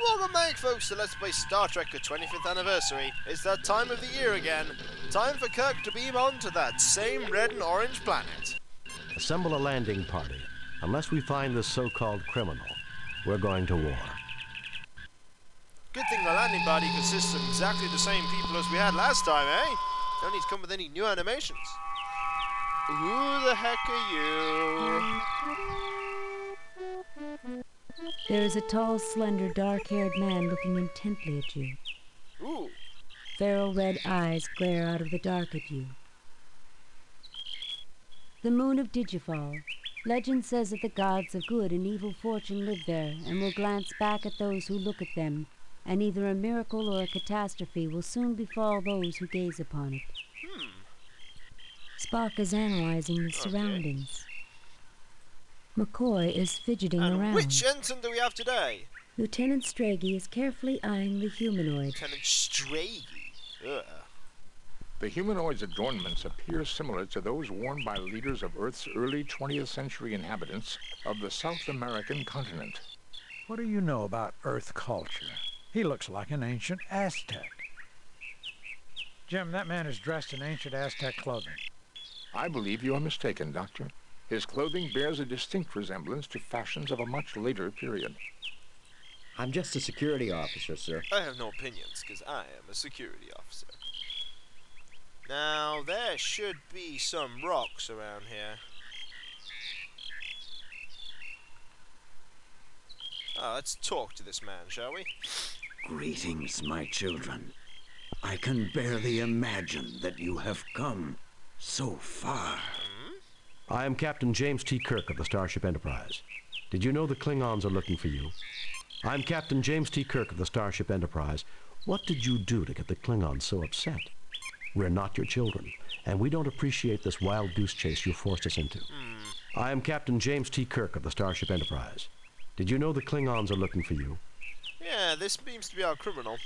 Welcome back, folks, to Let's Play Star Trek, the 25th anniversary. It's that time of the year again. Time for Kirk to beam on to that same red and orange planet. Assemble a landing party. Unless we find this so-called criminal, we're going to war. Good thing the landing party consists of exactly the same people as we had last time, eh? Don't need to come with any new animations. Who the heck are you? There is a tall, slender, dark-haired man looking intently at you. Ooh. Feral red eyes glare out of the dark at you. The moon of Digifal. Legend says that the gods of good and evil fortune live there and will glance back at those who look at them, and either a miracle or a catastrophe will soon befall those who gaze upon it. Spock is analyzing the surroundings. McCoy is fidgeting around. Which ensign do we have today? Lieutenant Stragey is carefully eyeing the humanoid. Lieutenant Stragey. Ugh. The humanoid's adornments appear similar to those worn by leaders of Earth's early 20th century inhabitants of the South American continent. What do you know about Earth culture? He looks like an ancient Aztec. Jim, that man is dressed in ancient Aztec clothing. I believe you are mistaken, Doctor. His clothing bears a distinct resemblance to fashions of a much later period. I'm just a security officer, sir. I have no opinions, because I am a security officer. Now, there should be some rocks around here. Let's talk to this man, shall we? Greetings, my children. I can barely imagine that you have come so far. I am Captain James T. Kirk of the Starship Enterprise. Did you know the Klingons are looking for you? I'm Captain James T. Kirk of the Starship Enterprise. What did you do to get the Klingons so upset? We're not your children, and we don't appreciate this wild goose chase you forced us into. I am Captain James T. Kirk of the Starship Enterprise. Did you know the Klingons are looking for you? Yeah, this seems to be our criminal.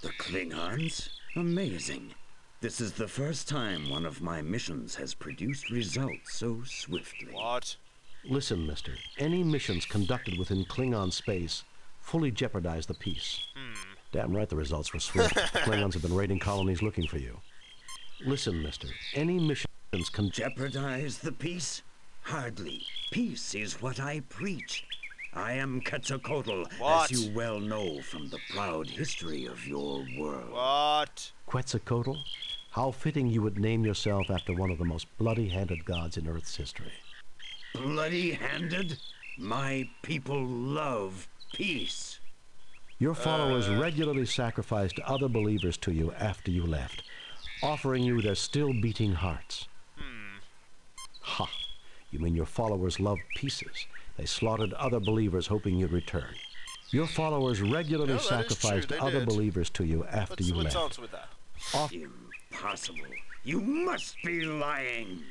The Klingons? Amazing. This is the first time one of my missions has produced results so swiftly. What? Listen, mister. Any missions conducted within Klingon space fully jeopardize the peace. Damn right the results were swift. The Klingons have been raiding colonies looking for you. Listen, mister. Any missions can Jeopardize the peace? Hardly. Peace is what I preach. I am Kotal, as you well know from the proud history of your world. What? Quetzalcoatl? How fitting you would name yourself after one of the most bloody-handed gods in Earth's history. Bloody-handed? My people love peace. Your followers regularly sacrificed other believers to you after you left, offering you their still-beating hearts. Ha! You mean your followers loved pieces? They slaughtered other believers hoping you'd return. Your followers regularly sacrificed other believers to you after you left. Let's answer with that. Impossible. You must be lying.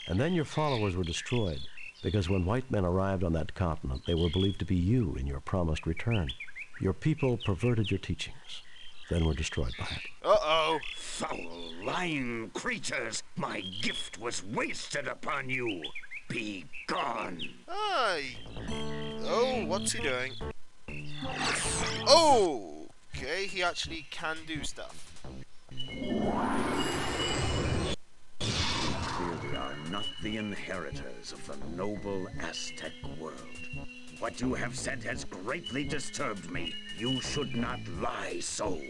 And then your followers were destroyed, because when white men arrived on that continent, they were believed to be you in your promised return. Your people perverted your teachings, then were destroyed by it. Uh-oh. Foul, lying creatures! My gift was wasted upon you! Be gone! Aye. Oh, what's he doing? Oh! Okay, he actually can do stuff. Clearly are not the inheritors of the noble Aztec world. What you have said has greatly disturbed me. You should not lie so.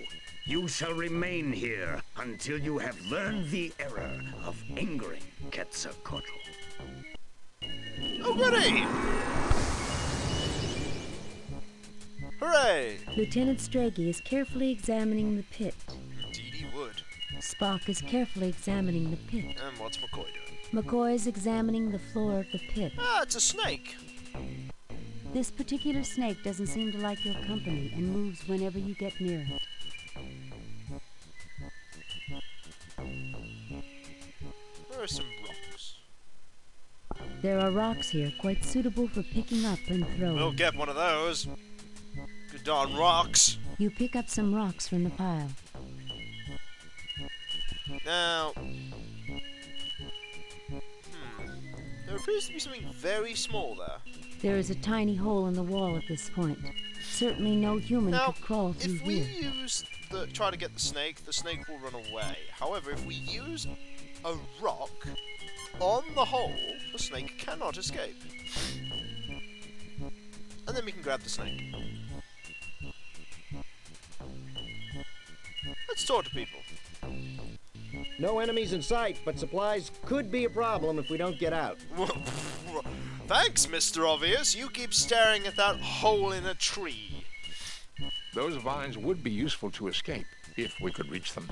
You shall remain here until you have learned the error of angering Quetzalcoatl. Oh, goody! Hooray! Lieutenant Stragey is carefully examining the pit. Indeed he would. Spock is carefully examining the pit. And what's McCoy doing? McCoy is examining the floor of the pit. Ah, it's a snake. This particular snake doesn't seem to like your company and moves whenever you get near it. There are some rocks. There are rocks here quite suitable for picking up and throwing. We'll get one of those. Good darn rocks. You pick up some rocks from the pile. Now, there appears to be something very small there. There is a tiny hole in the wall at this point. Certainly no human Now, could crawl through if we here. try to get the snake will run away. However, if we use a rock on the hole, the snake cannot escape. And then we can grab the snake. Let's talk to people. No enemies in sight, but supplies could be a problem if we don't get out. Thanks, Mr. Obvious. You keep staring at that hole in a tree. Those vines would be useful to escape, if we could reach them.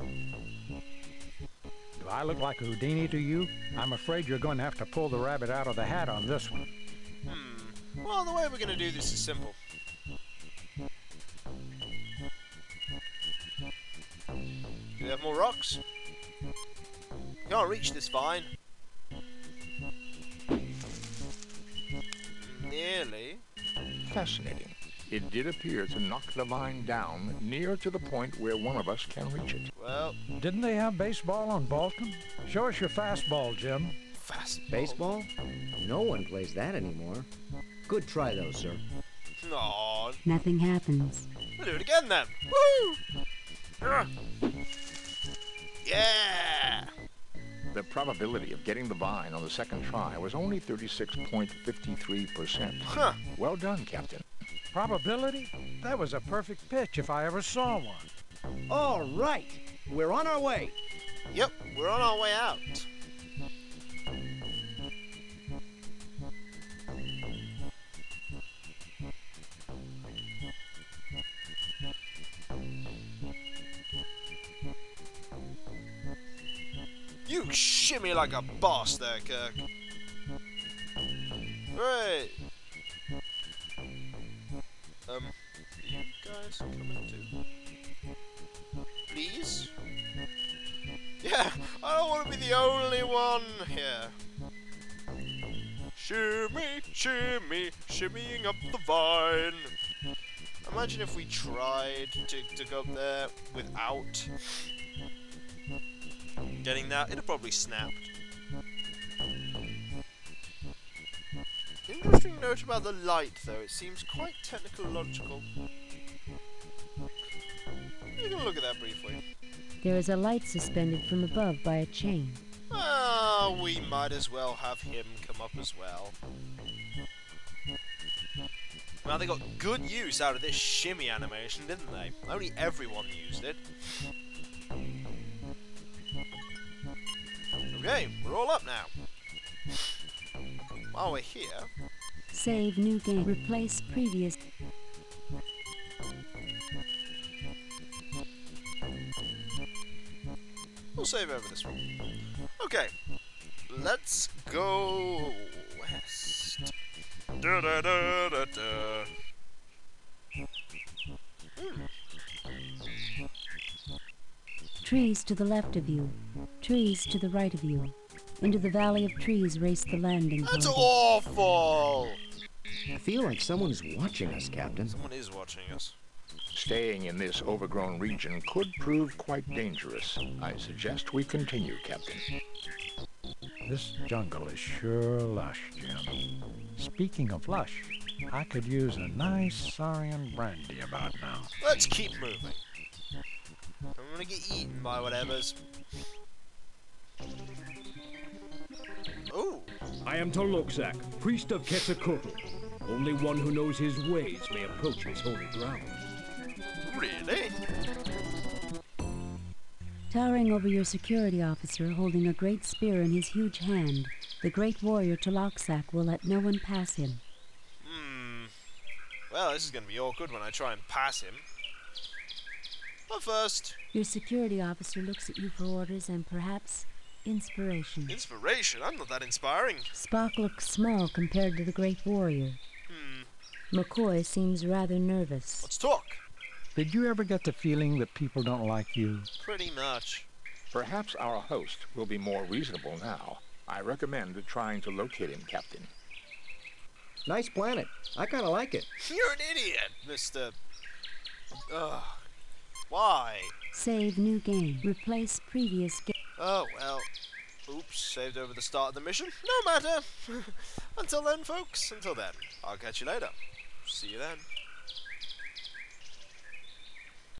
Do I look like Houdini to you? I'm afraid you're going to have to pull the rabbit out of the hat on this one. Well, the way we're going to do this is simple. Do we have more rocks? Can't reach this vine. Nearly. Fascinating. It did appear to knock the vine down near to the point where one of us can reach it. Well, Didn't they have baseball on Balkan? Show us your fastball, Jim. fastball. Baseball? No one plays that anymore. Good try, though, sir. Aw, Nothing happens. we'll do it again then. Woo! Yeah! The probability of getting the vine on the second try was only 36.53%. Huh. Well done, Captain. Probability? That was a perfect pitch if I ever saw one. All right, we're on our way. Yep, we're on our way out. You shimmy like a boss there, Kirk. Right. You guys coming too? Please? Yeah, I don't want to be the only one here. Shimmy, shimmy, shimmying up the vine. Imagine if we tried to go up there without getting that. It'd have probably snapped. Interesting note about the light, though. It seems quite technological. You can look at that briefly. There is a light suspended from above by a chain. Ah, we might as well have him come up as well. Now, they got good use out of this shimmy animation, didn't they? Only everyone used it. Okay, we're all up now. While we're here, Save new game. Replace previous. we'll save over this one. Okay, let's go west. Da da da da da. Trees to the left of you. Trees to the right of you. Into the valley of trees race the landing That's party. awful! I feel like someone's watching us, Captain. Someone is watching us. Staying in this overgrown region could prove quite dangerous. I suggest we continue, Captain. This jungle is sure lush, Jim. Speaking of lush, I could use a nice Saurian brandy about now. Let's keep moving. I'm gonna get eaten by whatever's. Ooh. I am Tolokzak, priest of Quetzalcoatl. Only one who knows his ways may approach this holy ground. Really? Towering over your security officer, holding a great spear in his huge hand, the great warrior Tolokzak will let no one pass him. Well, this is gonna be awkward when I try and pass him. But first, Your security officer looks at you for orders and perhaps inspiration. inspiration. I'm not that inspiring. Spock looks small compared to the great warrior. McCoy seems rather nervous. Let's talk. Did you ever get the feeling that people don't like you? Pretty much. Perhaps our host will be more reasonable now. I recommend trying to locate him, Captain. Nice planet. I kind of like it. You're an idiot, Mr. Ugh. Why? Save new game. Replace previous game. Oh, well. Oops, saved over the start of the mission. No matter. Until then, folks. Until then. I'll catch you later. See you then.